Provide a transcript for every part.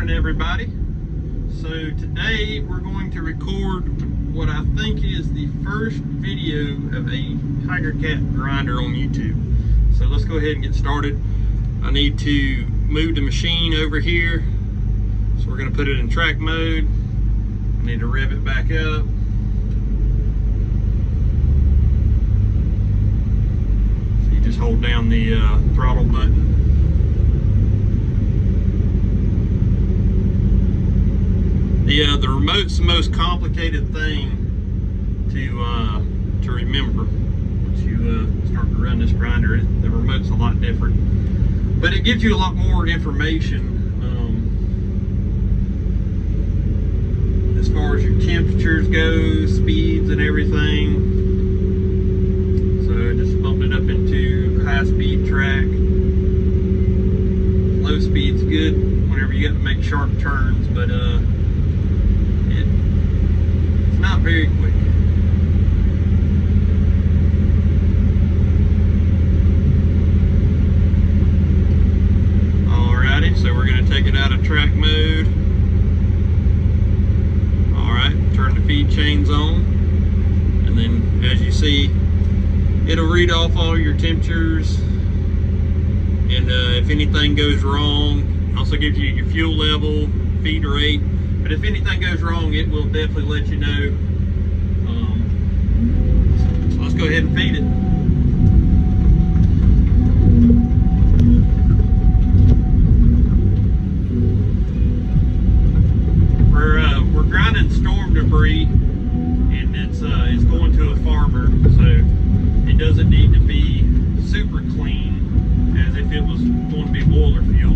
morning, everybody. So today we're going to record what I think is the first video of a Tigercat grinder on YouTube. So let's go ahead and get started. I need to move the machine over here. So we're going to put it in track mode. I need to rev it back up. So you just hold down the throttle button. The remote's the most complicated thing to remember once you start to run this grinder. The remote's a lot different, but it gives you a lot more information as far as your temperatures go, speeds and everything. So I just bumped it up into high-speed track. Low speed's good whenever you got to make sharp turns, but it's not very quick. Alrighty, so we're going to take it out of track mode. Alright, turn the feed chains on, and then as you see, it'll read off all your temperatures, and if anything goes wrong, also gives you your fuel level, feed rate. But if anything goes wrong, it will definitely let you know. So let's go ahead and feed it. We're grinding storm debris, and it's going to a farmer, so it doesn't need to be super clean as if it was going to be boiler fuel.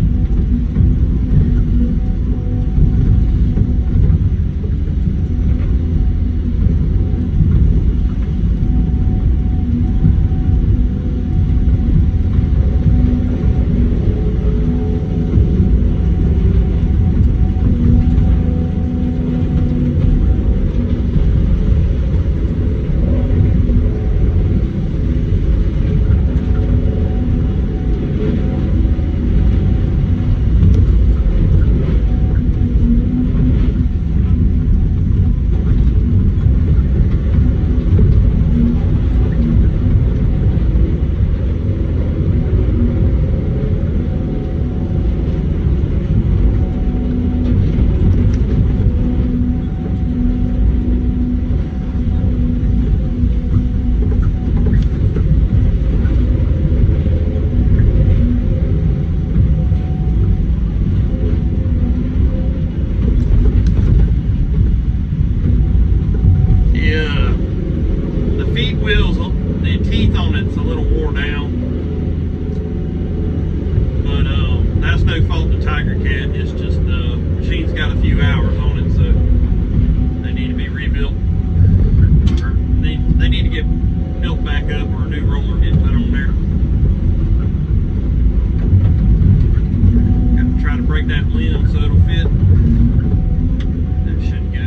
The teeth on it's a little wore down, but that's no fault of Tigercat. It's just the machine's got a few hours on it, so they need to be rebuilt, or they need to get built back up, or a new roller get put on there. Got to try to break that limb so it'll fit. That should go.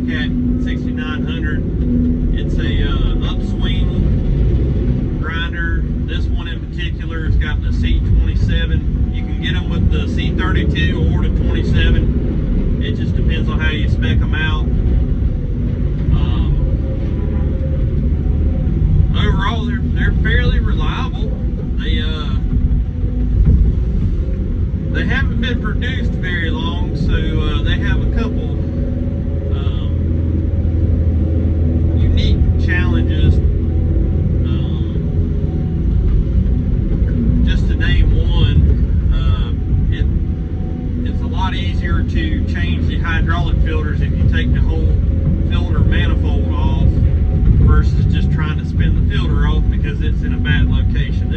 Tigercat 6900. It's a upswing grinder. This one in particular has got the C27. You can get them with the C32 or the 27. It just depends on how you spec them out. Overall, they're fairly reliable. They haven't been produced very long, so they have a couple unique challenges. Just to name one, it's a lot easier to change the hydraulic filters if you take the whole filter manifold off versus just trying to spin the filter off because it's in a bad location.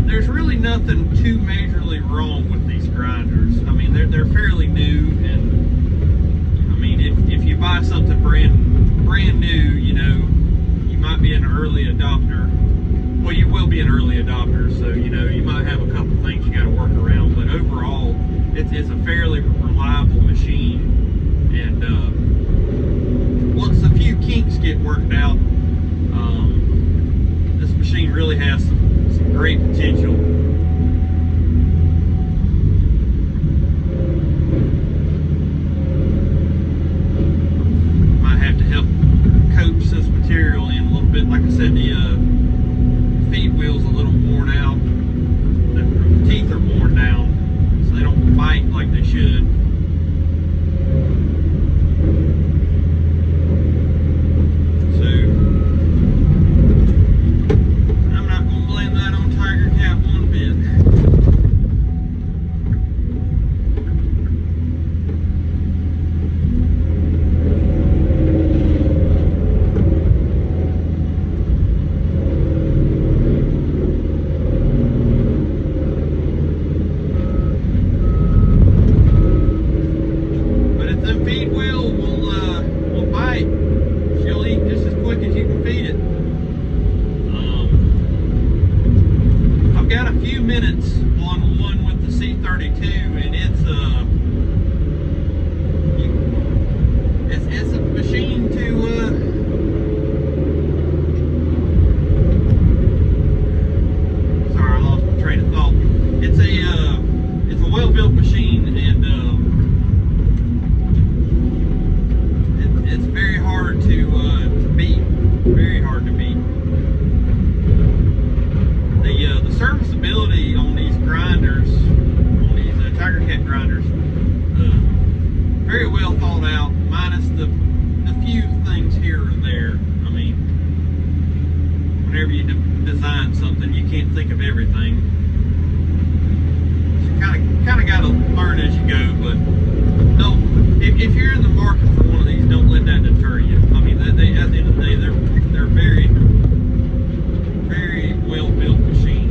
There's really nothing too majorly wrong with these grinders. I mean, they're fairly new, and I mean, if you buy something brand new, you know, you might be an early adopter. Well, you will be an early adopter, so you know you might have a couple things you got to work around. But overall, it's a fairly reliable machine, and once a few kinks get worked out, this machine really has some great potential. Might have to help coax this material in a little bit. Like I said, the feed wheel's a little worn out. The teeth are worn down, so they don't bite like they should. Whenever you design something, you can't think of everything. So you kind of got to learn as you go. But don't, if you're in the market for one of these, don't let that deter you. I mean, at the end of the day, they're very, very well built machine.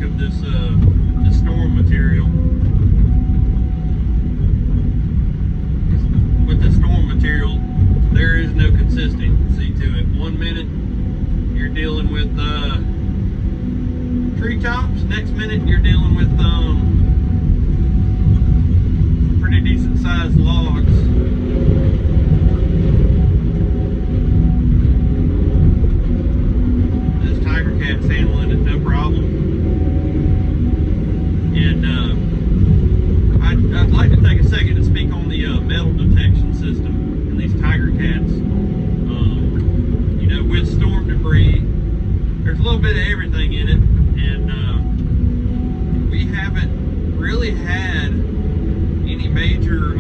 of this storm material. With the storm material, there is no consistency to it. 1 minute you're dealing with treetops, next minute you're dealing with pretty decent sized logs. This Tigercat's handling it no problem. And I'd like to take a second to speak on the metal detection system in these Tigercats. You know, with storm debris, there's a little bit of everything in it, and we haven't really had any major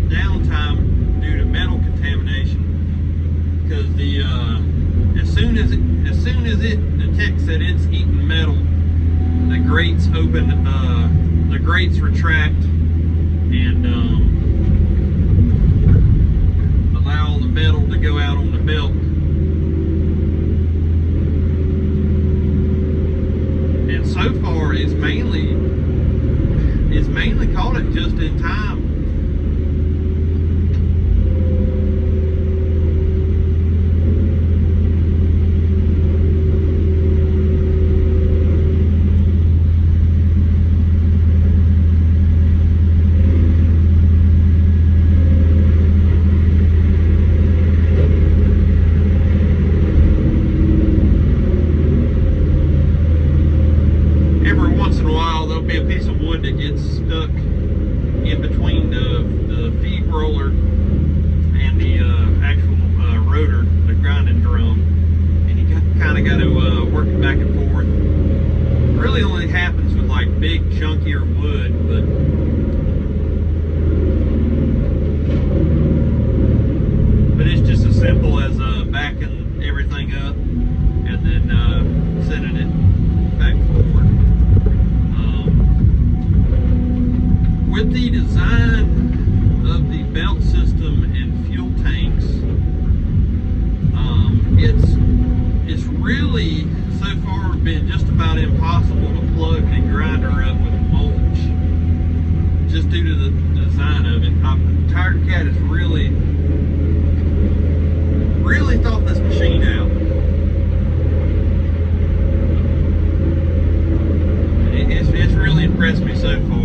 downtime due to metal contamination, because the as soon as it detects that it's eating metal, the grates open, the grates retract, and allow the metal to go out on the belt. And so far, it's mainly caught it just in time. Every once in a while, there'll be a piece of wood that gets stuck in between the feed roller and the actual rotor, the grinding drum, and you kind of got to work it back and forth. It really only happens with like big chunkier wood, but it's just as simple as backing everything up and then sending it back forward. With the design of the belt system and fuel tanks, it's really so far been just about impossible to plug the grinder up with mulch, just due to the design of it. Tigercat has really thought this machine out. It's really impressed me so far.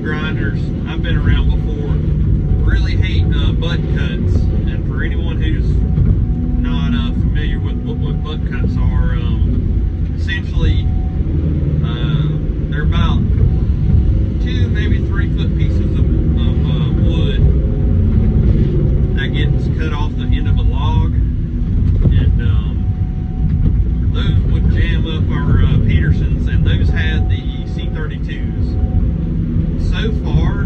Grinders I've been around before really hate butt cuts, and for anyone who's not familiar with what butt cuts are, essentially they're about 2, maybe 3 foot pieces of wood that gets cut off the end of a log, and those would jam up our Petersons, and those had the C32s. So far,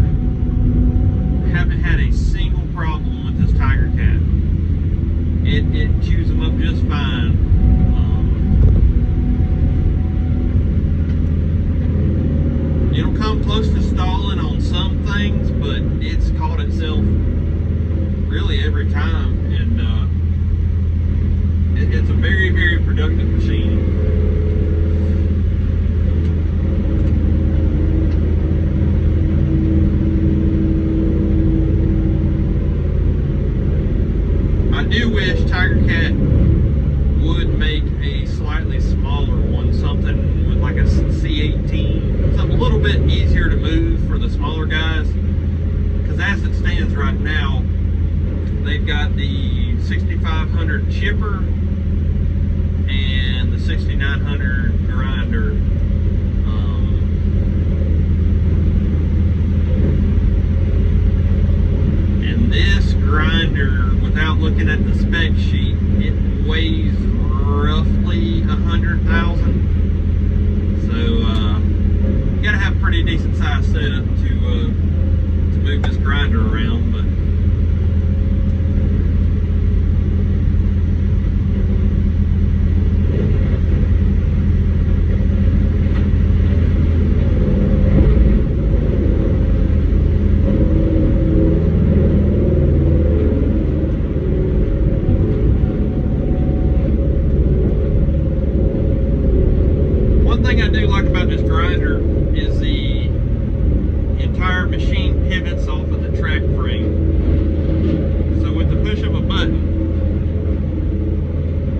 haven't had a single problem with this Tigercat. It chews them up just fine. It'll come close to stalling on some things, but it's caught itself really every time, and it's a very, very productive machine. I do wish Tigercat would make a slightly smaller one, something with like a C18, something a little bit easier to move for the smaller guys, because as it stands right now, got the 6500 chipper and the 6900 grinder. And this grinder, without looking at the spec sheet, it weighs roughly 100,000. So you gotta have a pretty decent size setup to move this grinder around. But one thing I do like about this grinder is the entire machine pivots off of the track frame. So with the push of a button,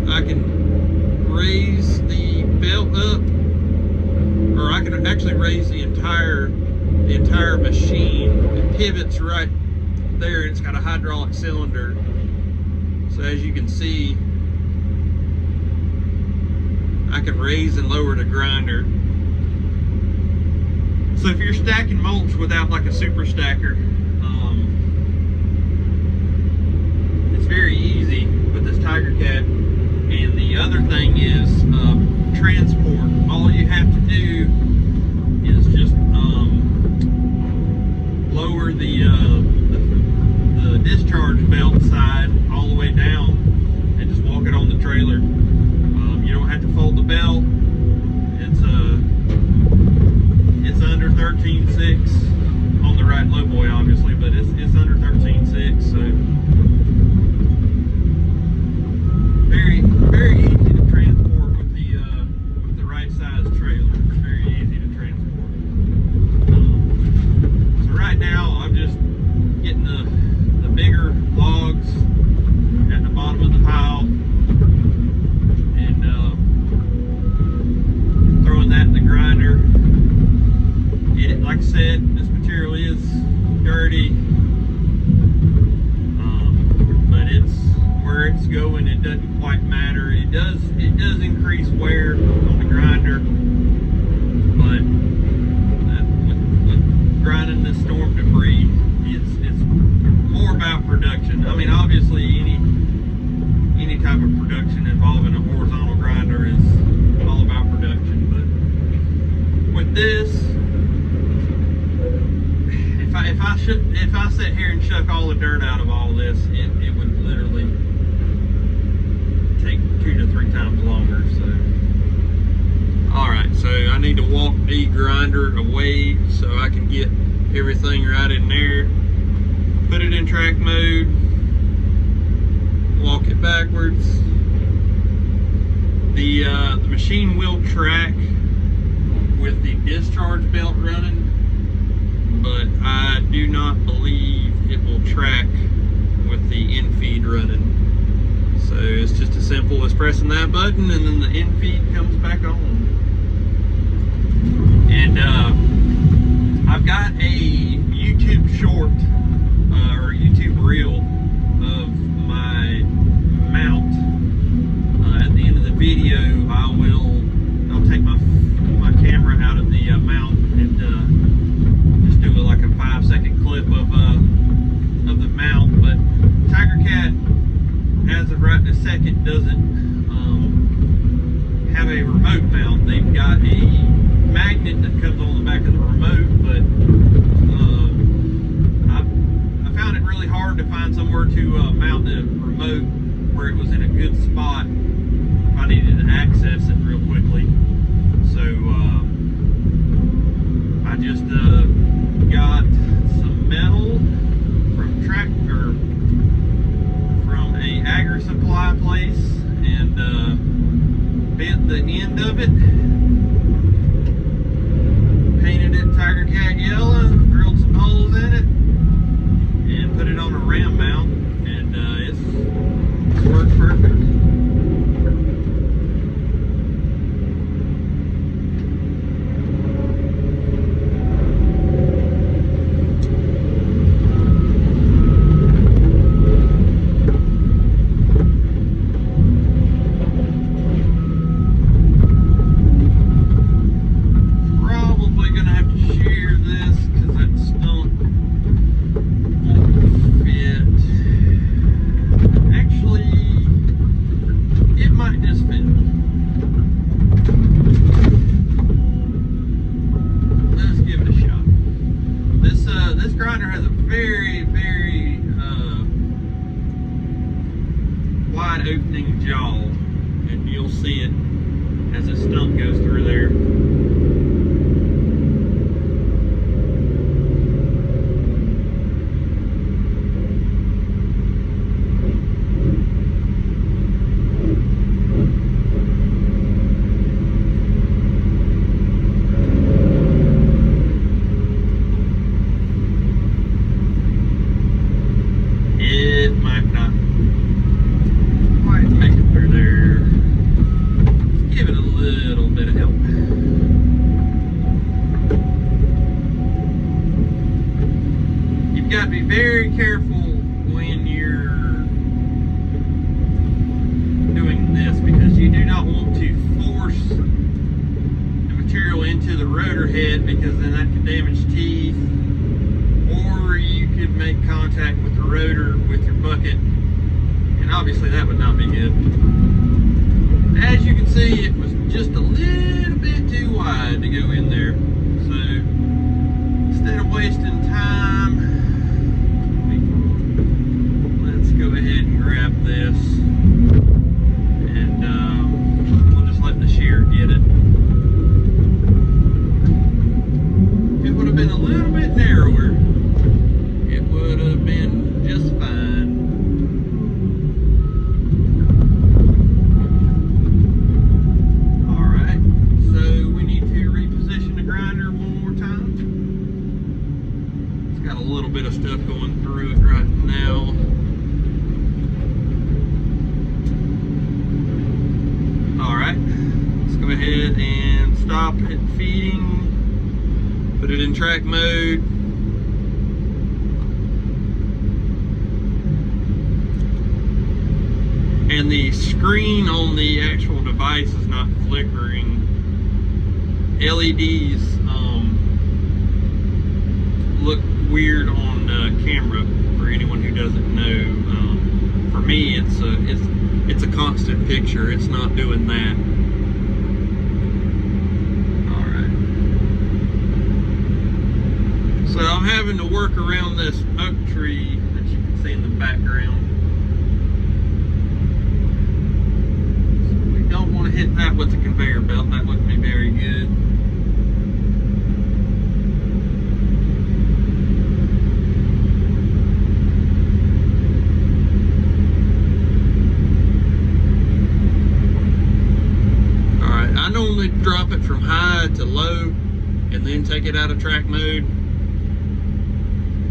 I can raise the belt up, or I can actually raise the entire machine. It pivots right there. It's got a hydraulic cylinder. So as you can see, I can raise and lower the grinder. So if you're stacking mulch without like a super stacker, it's very easy with this Tigercat. And the other thing is transport. All you have to do is just lower the discharge belt side all the way down and just walk it on the trailer. You don't have to fold the belt. It's under 13.6 on the right low boy, obviously, but it's under 13.6. So very easy to transport with the right size trailer. It's very easy to transport. So right now I'm just getting the bigger logs at the bottom of the pile and throwing that in the grinder. Like I said, this material is dirty, but it's where it's going. It doesn't quite matter. It does increase wear on the grinder, but with grinding this storm debris, it's more about production. I mean, obviously any type of production involving a horizontal grinder is all about production, but with this, if I sit here and shuck all the dirt out of all this, it would literally take 2 to 3 times longer. So, all right, so I need to walk the grinder away so I can get everything right in there. Put it in track mode. Walk it backwards. The machine will track with the discharge belt running, but I do not believe it will track with the in-feed running. So it's just as simple as pressing that button and then the in-feed comes back on. And I've got a YouTube short or YouTube reel of my mount. At the end of the video, I'll take my camera out of the mount and just do like a 5-second clip of the mount. But Tigercat, as of right this second, doesn't have a remote mount. They've got a magnet that comes on the back of the remote, but I found it really hard to find somewhere to mount the remote where it was in a good spot if I needed to access it real quickly. So I just got some metal from a agri supply place and bent the end of it, painted it Tigercat yellow, drilled some holes in it, and put it on a ram mount, and it's worked perfect. wide opening jaw, and you'll see it as the stump goes through there. It might not quite make it through there. Give it a little bit of help. You've got to be very careful when you're doing this, because you do not want to force the material into the rotor head, because then that could damage teeth, or you could make contact with the rotor with your bucket, and obviously that would not be good. As you can see, it was just a little bit too wide to go in there. So instead of wasting time, let's go ahead and grab this, and we'll just let the shear get it. If it would have been a little bit narrower, it would have been just fine. Alright, so we need to reposition the grinder one more time. It's got a little bit of stuff going through it right now. Alright, let's go ahead and stop it feeding. Put it in track mode. And the screen on the actual device is not flickering. LEDs look weird on camera. For anyone who doesn't know, for me it's a constant picture. It's not doing that. All right. So I'm having to work around this oak tree that you can see in the background. Don't want to hit that with the conveyor belt. That wouldn't be very good. Alright, I normally drop it from high to low and then take it out of track mode.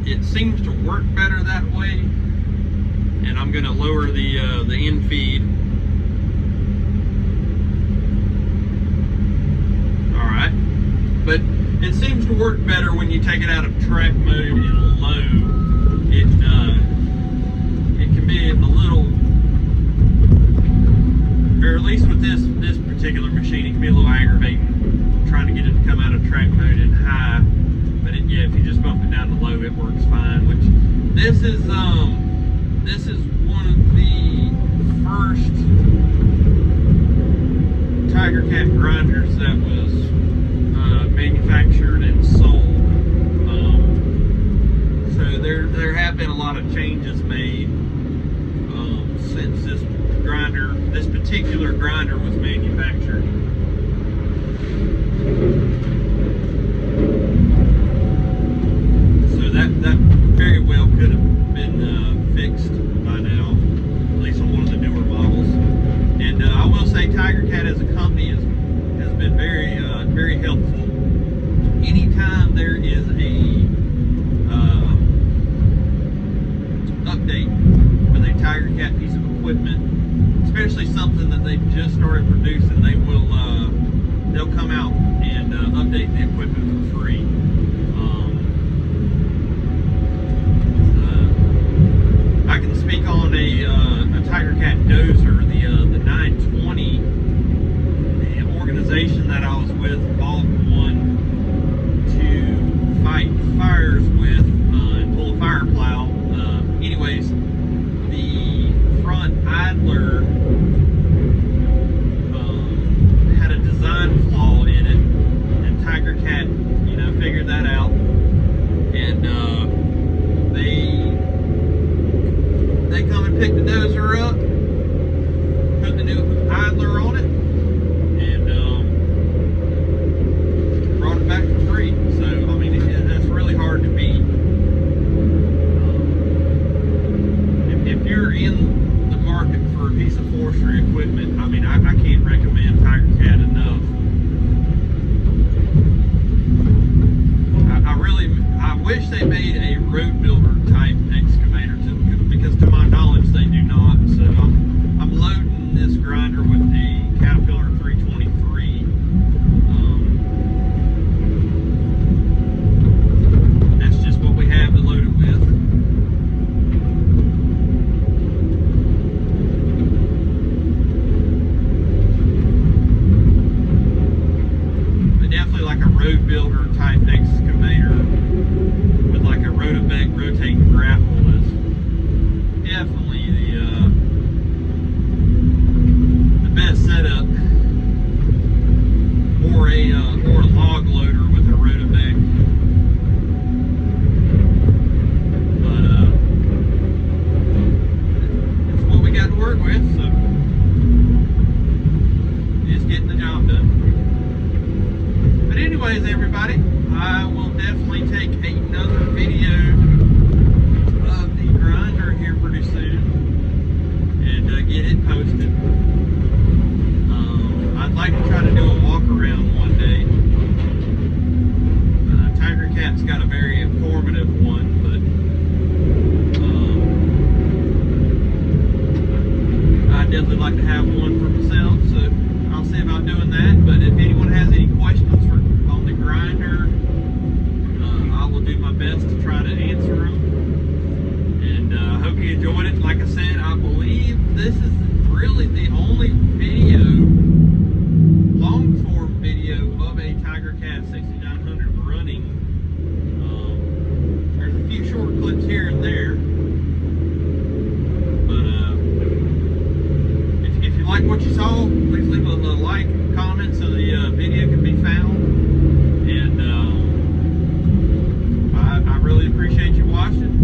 It seems to work better that way, and I'm going to lower the in feed. Alright, but it seems to work better when you take it out of track mode in low. It can be a little, or at least with this particular machine, it can be a little aggravating trying to get it to come out of track mode in high. But yeah, if you just bump it down to low, it works fine. Which this is one of the first Tigercat grinders that was manufactured and sold. So there have been a lot of changes made since this particular grinder was manufactured. So that very well could have been fixed by now, at least on one of the newer models. And I will say Tigercat as a company has been very helpful. Anytime there is a update with a Tigercat piece of equipment, especially something that they've just started producing, they'll come out and update the equipment for free. I can speak on a Tigercat dozer, the 920. The organization that I was with bought one to fight fires with and pull a fire plow. Anyways, the front idler had a design flaw in it, and Tigercat, figured that out, and they come and pick the dozer up, forestry equipment. I mean, I can't recommend Tigercat enough. I wish they made a road builder type excavator because to my knowledge they do not. So I'm loading this grinder with a Caterpillar 323. That's just what we have to load it with. But definitely like a road builder type excavator with like a rotating grapple is definitely the best setup, or a log loader with a rotovac. But it's what we got to work with, so just getting the job done. But anyways, everybody, I will definitely take another video of the grinder here pretty soon and get it posted. I'd like to try to do a walk around one day. Tigercat's got a very informative one, but I'd definitely like to have one for myself, so I'll see about doing that. But if anyone has any questions on the grinder, I will do my best to try to answer them. And I hope you enjoyed it. Like I said, I believe this is really the only video, long form video of a Tigercat 6900 running. There's a few short clips here and there. But if you like what you saw, please leave a like, comment so the video can be found. And I really appreciate you watching.